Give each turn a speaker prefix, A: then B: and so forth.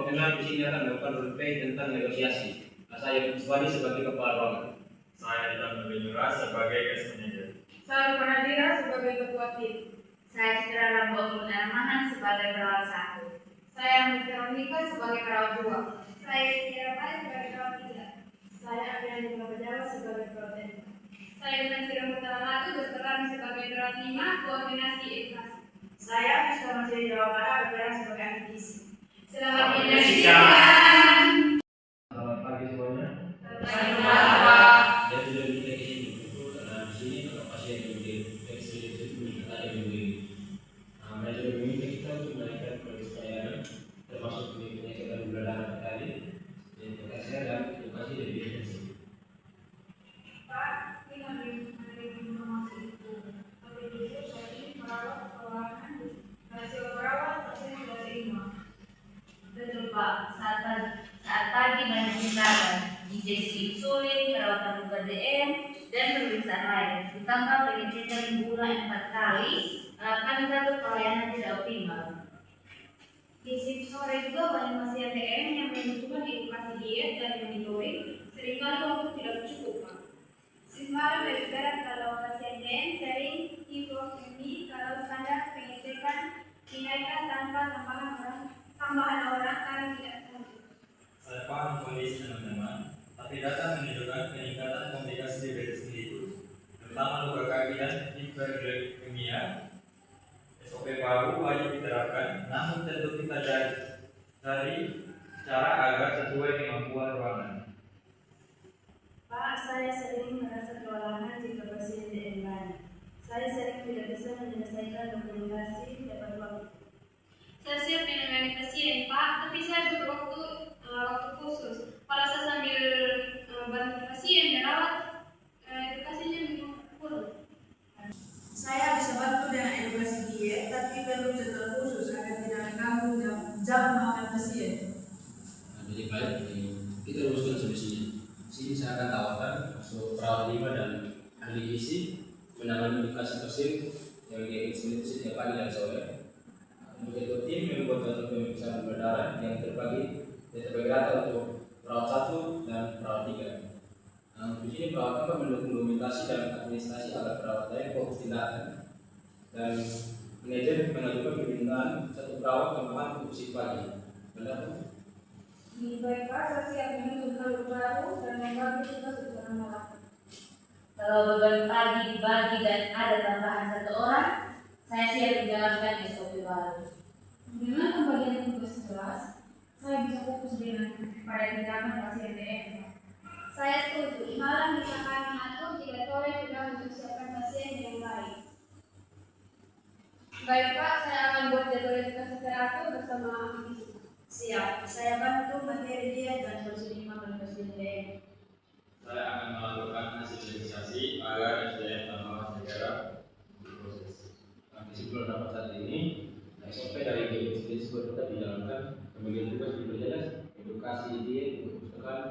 A: Memang di sini akan melakukan roleplay tentang negosiasi. Nah, saya Iswadi sebagai kepala ruangan.
B: Saya Dilan Nurulira sebagai case manager.
C: Saya Pranadira sebagai ketua tim.
D: Saya Citra Lambang Munarmahan sebagai perawat 1.
C: Saya Veronica sebagai perawat 2.
E: Saya Sierra Pai sebagai perawat 3.
C: Saya Apriani Prabajawa sebagai perawat 5.
E: Saya Nansira Mutalatu berperan sebagai perawat 5, koordinasi edukasi.
D: Saya Fiska Masjid Jawa Barat berperan sebagai ahli gizi.
E: Selamat
B: Selamat
E: menyaksikan.
A: Selamat pagi semuanya.
C: Selamat.
A: Dan sudah kita di sini karena di sini kalau pasien yang diinfeksi kita ada yang begini. Nah, mereka sudah meminta kita untuk menaikkan keniscayaan termasuk penyakit gula darah tadi, edukasi dan edukasi dari definisi.
E: Pak, ini ada informasi itu. Tapi justru saya ini merawat perawatan hasil perawat pasien sudah terima.
D: Betul Pak, saat pagi banyak tindakan, injeksi insulin, perawatan luka DM, dan pemeriksaan lain. Ditambah pengecekan bulan 4 kali, kami takut pelayanan tidak optimal.
E: Di shift sore juga banyak pasien DM yang membutuhkan edukasi diet dan monitoring. Seringkali waktu tidak cukup, Pak. Shift malam lebih berat kalau pasien DM sering hipoglikemi, kalau standar pengecekan dinaikkan tanpa tambahan orang kami tidak sanggup.
B: Saya paham kondisi teman-teman, tapi data menunjukkan peningkatan komplikasi diabetes mellitus, terutama luka kaki dan hiperglikemia. SOP baru wajib diterapkan, namun tentu kita cari cara agar sesuai kemampuan ruangan.
D: Pak, saya sering merasa kewalahan jika pasien DM banyak. Saya sering tidak bisa menyelesaikan dokumentasi tepat waktu.
E: Saya siap menangani pasien, Pak, tapi saya butuh waktu khusus. Kalau saya sambil bantu pasien merawat, edukasinya memang kurang.
F: Saya bisa bantu dengan edukasi diet, tapi perlu jadwal khusus agar tidak mengganggu jam makan pasien.
A: Nah, jadi baik, kita rumuskan solusinya. Sini saya akan tawarkan masuk perawat 5 dan ahli gizi menangani edukasi pasien yang diinfeksi setiap pagi dan sore. Untuk itu tim membuat satu pemeriksaan gula darah yang terbagi rata untuk perawat 1 dan perawat 3. Nah, di sini perawat akan mendukung dokumentasi dan administrasi agar perawat lain fokus tindakan, dan manajer mengajukan permintaan 1 perawat tambahan untuk shift pagi. Benar?
C: Baik Pak, saya siap menunjuk hal baru dan membagi tugas secara malam.
D: Kalau beban pagi dibagi dan ada tambahan 1 orang, saya siap menjalankan SOP baru.
C: Dengan pembagian tugas jelas, saya bisa fokus pada tindakan pasien DM.
E: Saya setuju, malam bisa kami atur jika sore sudah mempersiapkan pasien yang baik.
C: Baik Pak, saya akan buat jadwal edukasi teratur bersama ahli gizi.
F: Siap, saya bantu materi diet dan solusi 5 pada pasien DM.
B: Saya akan melakukan hasil negosiasi agar SDM tambahan segera diproses.
A: Nah, kesimpulan rapat saat ini, SOP dari GSP tersebut tetap dijalankan, pembagian tugas diperjelas, edukasi diet untuk perpustakaan,